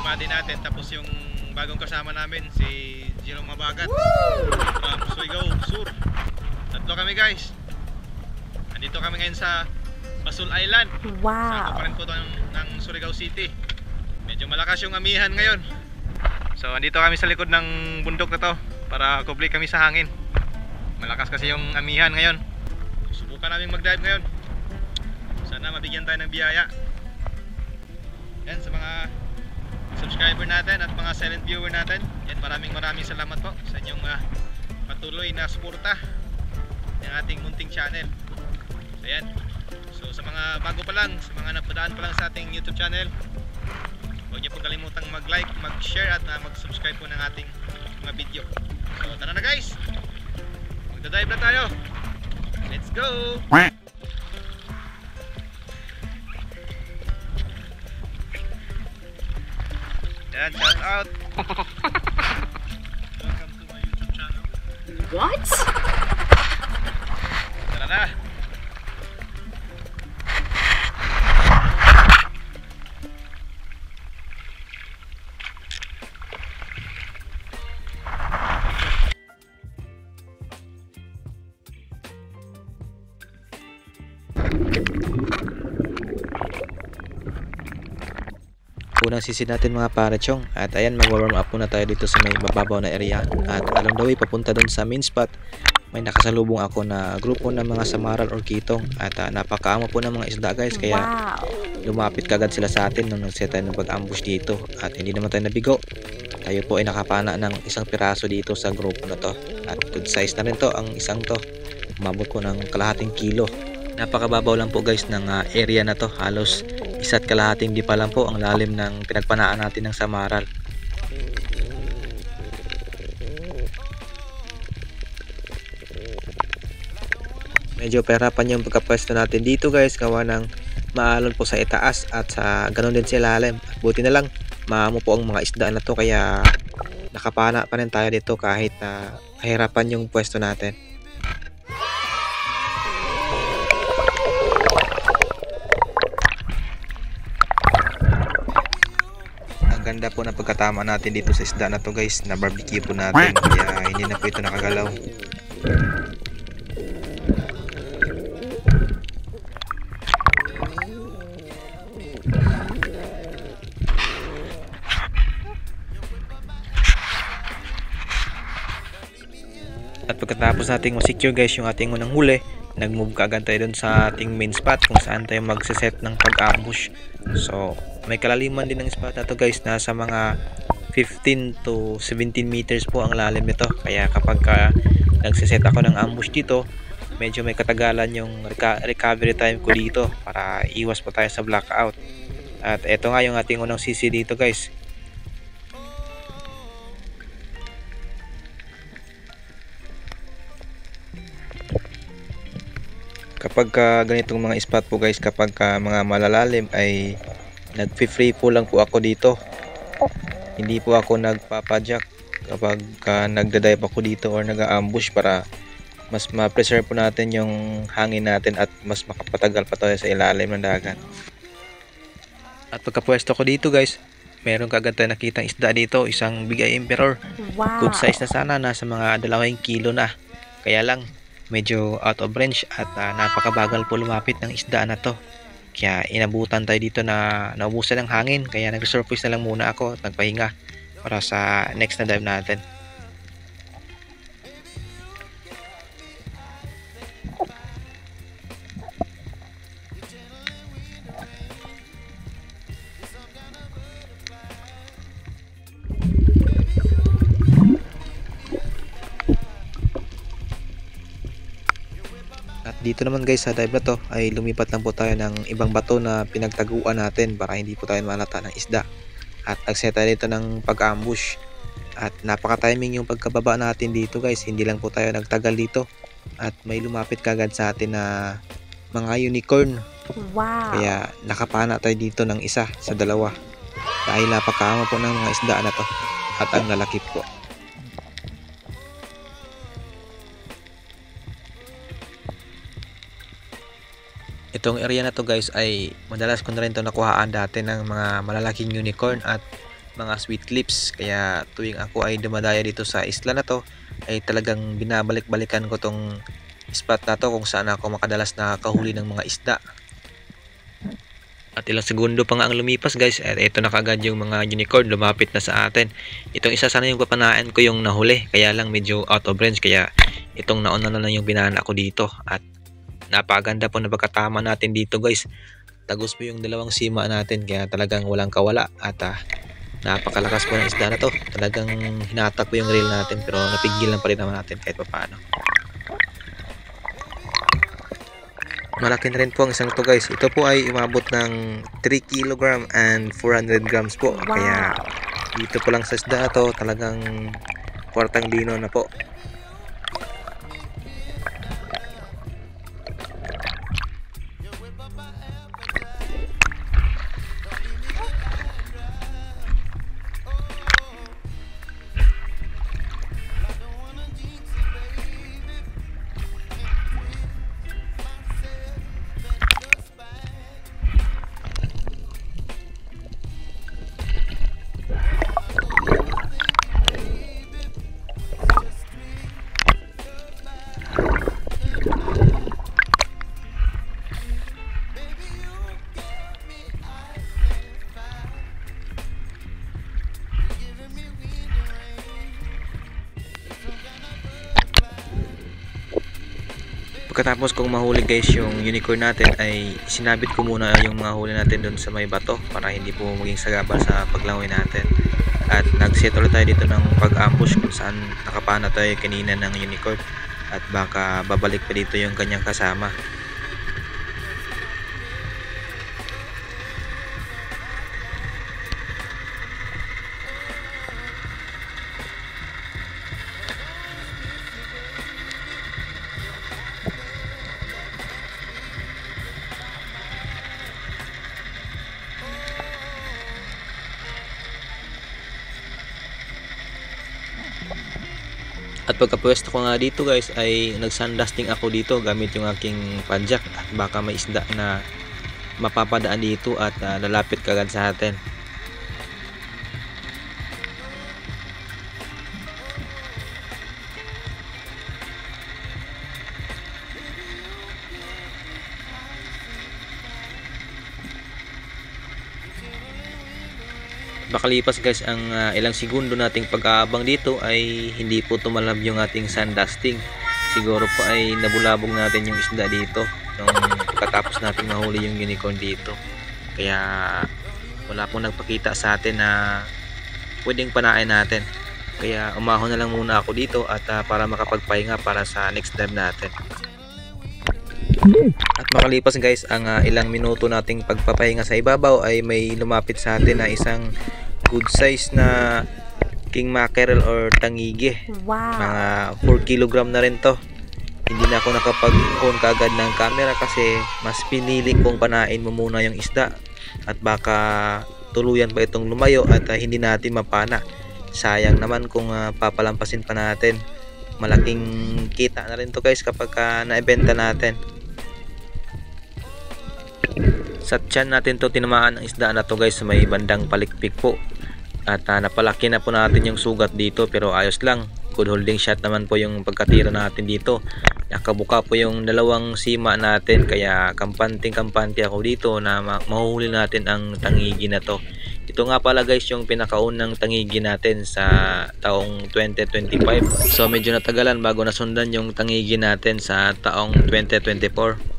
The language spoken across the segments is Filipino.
buddy natin, tapos yung bagong kasama namin si Jerome Mabagat from Surigao Sur. Tatlo kami guys. Andito kami ngayon sa Basol Island. Sa pa rin po ng Surigao City. Medyo malakas yung amihan ngayon. So andito kami sa likod ng bundok na to para kubli kami sa hangin. Malakas kasi yung amihan ngayon. Subukan namin mag-dive ngayon. Sana mabigyan tayo ng biyaya. Yan sa mga subscriber natin at mga silent viewer natin. Yan, maraming salamat po sa inyong patuloy na suporta ng ating munting channel. So yan. So sa mga bago pa lang, sa mga napadaan pa lang sa ating YouTube channel, huwag niyo pong kalimutang mag-like, mag-share at mag-subscribe po ng ating mga video. So tara na guys. Magda-dive na tayo. Let's go. Yan, shout out. Welcome to my YouTube channel. What? Tara na. Unang sisi natin mga parachong, at ayan, mag-warm up muna tayo dito sa may mababaw na area, at along the way papunta dun sa main spot may nakasalubong ako na grupo ng mga samaral or kitong, at napakaamo po ng mga isda guys, kaya lumapit kagad sila sa atin nung nagset tayo ng pag-ambush dito, at hindi naman tayo nabigo. Tayo po ay nakapana ng isang piraso dito sa grupo na to, at good size na rin to ang isang to, umabot po ng kalahating kilo. Napakababaw lang po guys ng area na to, halos 1.5 di pa lang po ang lalim ng pinagpanaan natin ng samaral. Medyo pahirapan yung pagkapwesto natin dito guys, gawa ng maalon po sa itaas at sa ganun din sa ilalim. Buti na lang maamo po ang mga isda na to, kaya nakapana pa rin tayo dito kahit na mahirapan yung pwesto natin. Ganda po na pagkatama natin dito sa isda na to guys, na barbecue po natin, kaya hindi na po ito nakagalaw. At pagkatapos nating ma-secure guys yung ating unang huli, nag-move kaagad tayo dun sa ating main spot kung saan tayo magsiset ng pag-ambush. So may kalaliman din ng spot na to guys, nasa mga 15 to 17 meters po ang lalim nito, kaya kapag nagsiset ako ng ambush dito, medyo may katagalan yung recovery time ko dito para iwas po tayo sa blackout. At eto nga yung ating unang sisi dito guys. Kapag ganitong mga spot po guys, kapag mga malalalim ay nag-free po lang po ako dito. Hindi po ako nagpapadyak kapag nagda-dive ako dito or nag-ambush, para mas ma-preserve po natin yung hangin natin at mas makapatagal pa tayo sa ilalim ng dagat. At pagkapwesto ko dito guys, meron kagad tayo nakitang isda dito, isang Big Eye Emperor. Good size na sana, nasa mga 2 kilo na. Kaya lang medyo out of range at napakabagal po lumapit ng isda na to. Kaya inabutan tayo dito na naubusan ng hangin, kaya nag-surface na lang muna ako at nagpahinga para sa next na dive natin. At dito naman guys sa dive na to ay lumipat lang po tayo ng ibang bato na pinagtaguan natin para hindi po tayo malata ng isda. At nagset tayo dito ng pag-ambush. At napaka-timing yung pagkababa natin dito guys, hindi lang po tayo nagtagal dito. At may lumapit kagad sa atin na mga unicorn. Kaya nakapana tayo dito ng isa sa dalawa. Dahil napakaama po ng mga isda na to at ang lalaki po. Itong area na to guys ay madalas ko na rin to nakuhaan dati ng mga malalaking unicorn, at mga sweet lips. Kaya tuwing ako ay dumadaya dito sa isla na to ay talagang binabalik-balikan ko tong spot na to kung saan ako makadalas nakakahuli ng mga isda. At ilang segundo pa nga ang lumipas guys, at ito na kaagad yung mga unicorn lumapit na sa atin. Itong isa sana yung papanain ko yung nahuli, kaya lang medyo out of range, kaya itong nauna na lang yung binana ko dito. At napaganda po na pagkatama natin dito guys, tagos po yung dalawang sima natin, kaya talagang walang kawala. At napakalakas po ng isda na to, talagang hinatak po yung reel natin, pero napigil lang pa rin naman natin kahit pa paano. Malaki na rin po ang isang to guys. Ito po ay umabot ng 3 kg and 400 grams po. Wow. Kaya dito po lang sa isda to talagang kwartang lino na po. Pagkatapos kong mahuli guys yung unicorn natin, ay sinabit ko muna yung mga huli natin doon sa may bato para hindi po maging sagabal sa paglangoy natin. At nag-set ulit tayo dito ng pag-ambush kung saan nakapana tayo kanina ng unicorn, at baka babalik pa dito yung kanyang kasama. At pagkapwesto ko nga dito guys, ay nag-sandusting ako dito gamit yung aking padjak, at baka may isda na mapapadaan dito at lalapit kagad sa atin. Makalipas guys ang ilang segundo nating pag-aabang dito, ay hindi po tumalab yung ating sandusting. Siguro po ay nabulabog natin yung isda dito nung pagkatapos natin mahuli yung unicorn dito. Kaya wala pong nagpakita sa atin na pwedeng panain natin. Kaya umahon na lang muna ako dito at para makapagpahinga para sa next dive natin. At makalipas guys ang ilang minuto nating pagpapahinga sa ibabaw, ay may lumapit sa atin na isang good size na king mackerel or tangige. Wow. Mga 4 kg na rin to. Hindi na ako nakapag-on kaagad ng camera kasi mas pinili kong panain mo muna yung isda, at baka tuluyan pa itong lumayo at hindi natin mapana. Sayang naman kung papalampasin pa natin. Malaking kita na rin to guys kapag naibenta natin. Sa tiyan natin to tinamaan ang isda na to guys sa may bandang palikpik po. At napalaki na po natin yung sugat dito, pero ayos lang. Good holding shot naman po yung pagkatira natin dito. Nakabuka po yung dalawang sima natin, kaya kampante ako dito na mahuhuli natin ang tangigi na to. Ito nga pala guys yung pinakaunang tangigi natin sa taong 2025. So medyo natagalan bago nasundan yung tangigi natin sa taong 2024.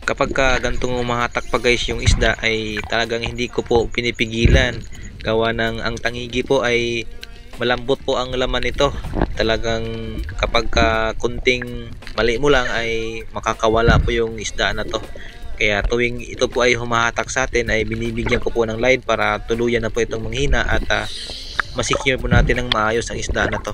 Kapag gantong umahatak pa guys yung isda, ay talagang hindi ko po pinipigilan. Gawa ng ang tangigi po ay malambot po ang laman nito. Talagang kapag kunting mali mo lang ay makakawala po yung isda na to. Kaya tuwing ito po ay humahatak sa atin, ay binibigyan ko po ng line para tuluyan na po itong manghina at masecure po natin ng maayos ang isda na to.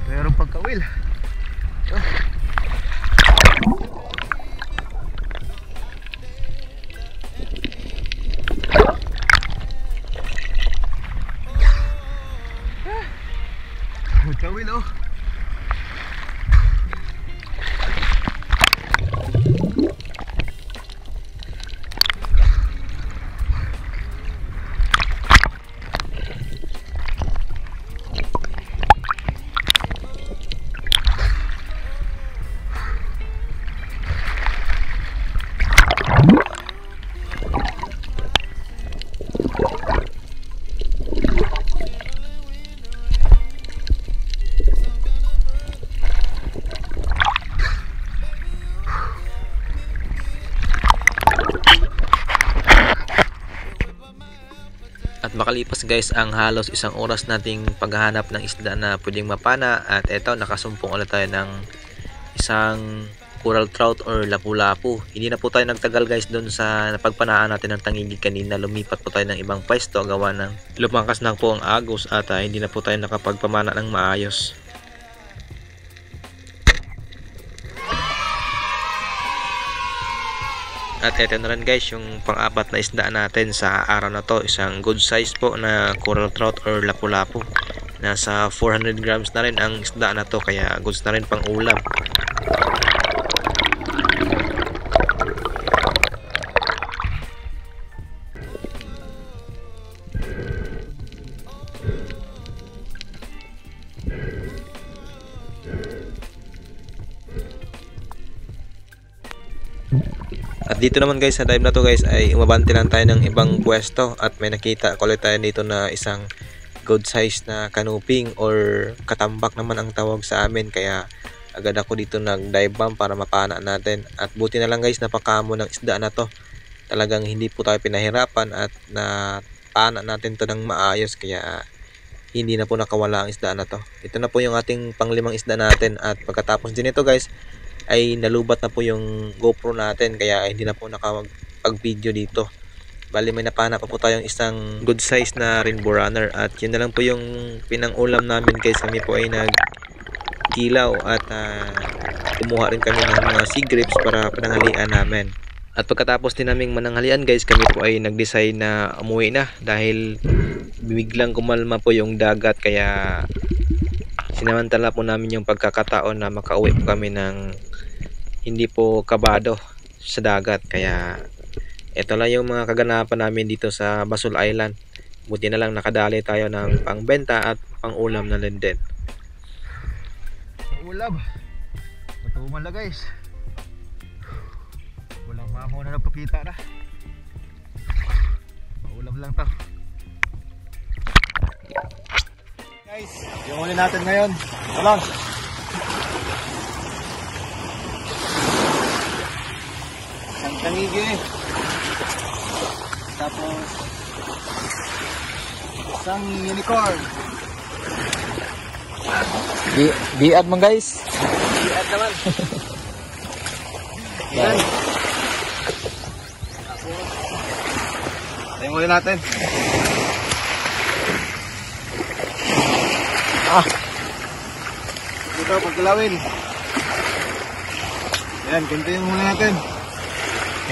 Meron pagkawil. Pagkawil oh. At makalipas guys ang halos isang oras nating paghahanap ng isda na pwedeng mapana, at eto nakasumpong ulit tayo ng isang coral trout or lapu-lapu. Hindi na po tayo nagtagal guys doon sa napagpanaan natin ng tangigig kanina. Lumipat po tayo ng ibang pwesto gawa ng lumakas na po ang agos at hindi na po tayo nakapagpamana ng maayos. At eto na rin guys yung pang-apat na isda natin sa araw na to. Isang good size po na coral trout or lapu-lapu. Nasa 400 grams na rin ang isda na to, kaya goods na rin pang ulam. At dito naman guys sa dive na to guys ay umabante lang tayo ng ibang pwesto, at may nakita ko ulit tayo dito na isang good size na kanuping or katambak naman ang tawag sa amin, kaya agad ako dito nag dive bomb para mapana natin. At buti na lang guys napakamo ng isda na to, talagang hindi po tayo pinahirapan at napana natin to ng maayos, kaya hindi na po nakawala ang isda na to. Ito na po yung ating panglimang isda natin, at pagkatapos din ito guys ay nalubat na po yung GoPro natin, kaya hindi na po nakapag-video dito. Bali may napana pa po tayong isang good size na rainbow runner, at yun na lang po yung pinang-ulam namin guys. Kami po ay nagkilaw at kumuha rin kami ng mga sea grapes para pananghalian namin. At pagkatapos din naming mananghalian guys, kami po ay nag-decide na umuwi na dahil biglang kumalma po yung dagat, kaya sinamantala po namin yung pagkakataon na makauwi po kami ng hindi po kabado sa dagat. Kaya ito lang yung mga kaganapan namin dito sa Basol Island. Buti na lang nakadali tayo ng pangbenta at pangulam na din. Ulam. Matuman lang guys. Walang mamaw na napakita na. Maulam lang to. Guys, yung huli natin ngayon. Tolong. Isang tangigi. Tapos isang unicorn. Biad man guys. Biad naman. Yan. Tapos ito yung huli natin. Dito pagkalawin. Yan, ganito yung huli natin.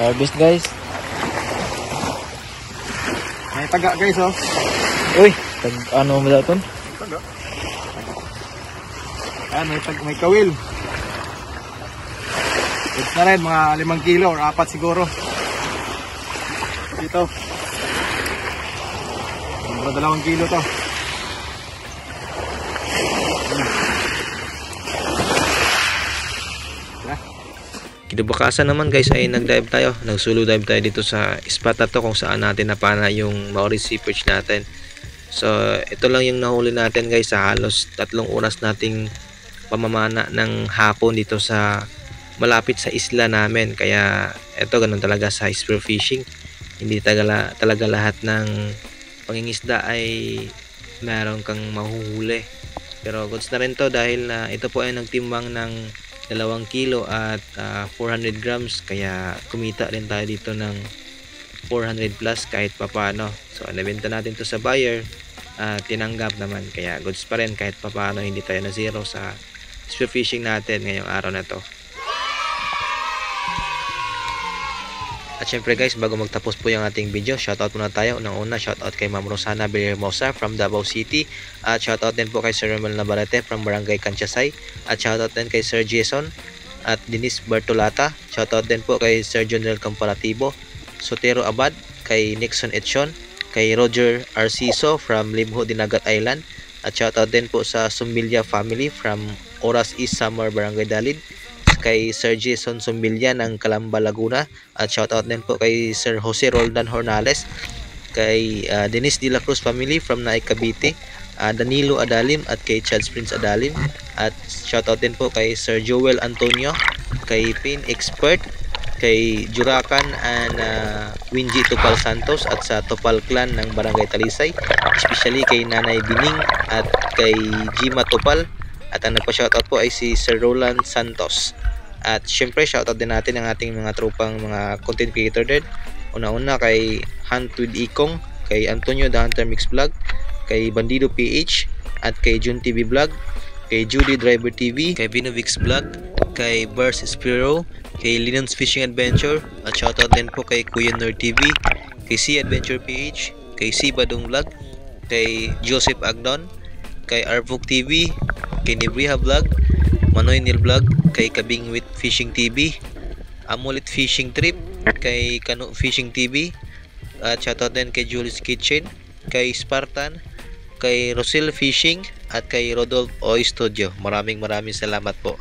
Harvest guys. May taga guys oh. Uy, ano mo daw ton? Taga. Ayan, may kawil. Goods na rin, mga 5 kilo or 4 siguro. Dito. Sobrang 2 kilo to. Kinabukasan naman guys ay nag-dive tayo, nag-solo dive tayo dito sa spot na to kung saan natin napana yung Maori Sea Perch natin. So ito lang yung nahuli natin guys sa halos 3 oras nating pamamana ng hapon dito sa malapit sa isla namin. Kaya ito ganun talaga sa spear fishing, hindi talaga lahat ng pangingisda ay meron kang mahuhuli. Pero goods na rin to dahil ito po ay nagtimbang ng 2 kilo at 400 grams, kaya kumita rin tayo dito ng 400 plus kahit papano. So nabenta natin to sa buyer, tinanggap naman, kaya goods pa rin kahit papano, hindi tayo na zero sa spear fishing natin ngayong araw na to. At syempre guys, bago magtapos po yung ating video, shoutout muna tayo. Unang-una, shoutout kay Ma'am Rosana Villarmosa from Davao City. At shoutout din po kay Sir Romel Navarrete from Barangay Kanchasay. At shoutout din kay Sir Jason at Denise Bartolata. Shoutout din po kay Sir Jonel Comparativo, Sotero Abad, kay Nixon Etchon, kay Roger Arciso from Libho, Dinagat Island. At shoutout din po sa Sumbilya family from Oras East Samar, Barangay Dalid, kay Sir Jason Sumbilya ng Calamba, Laguna. At shoutout din po kay Sir Jose Roldan Hornales, kay Denise De La Cruz family from Naik, Cavite, Danilo Adalim at kay Charles Prince Adalim. At shoutout din po kay Sir Joel Antonio, kay Pain Expert, kay Jurakan and Winji Tupal Santos at sa Tupal Clan ng Barangay Talisay, especially kay Nanay Bining at kay Jima Tupal. At ang nagpa-shoutout po ay si Sir Roland Santos. At syempre shoutout din natin ang ating mga tropang mga content creator din. Una-una kay Hunt with Ikong, kay Antonio the Hunter Mix Vlog, kay Bandido PH, at kay Jun TV Vlog, kay Judy Driver TV, kay Vinovix Vlog, kay Bars Spiro, kay Linon's Fishing Adventure. At shoutout din po kay Kuya Nerd TV, kay C Adventure PH, kay C Badong Vlog, kay Joseph Agdon, kay Arvok TV, kay Nibriha Vlog, Manoy Nil Vlog, kay Kabing with Fishing TV, Amulet Fishing Trip, kay Kanu Fishing TV. At shoutout din kay Julie's Kitchen, kay Spartan, kay Rosel Fishing, at kay Rodolph O Studio. Maraming salamat po.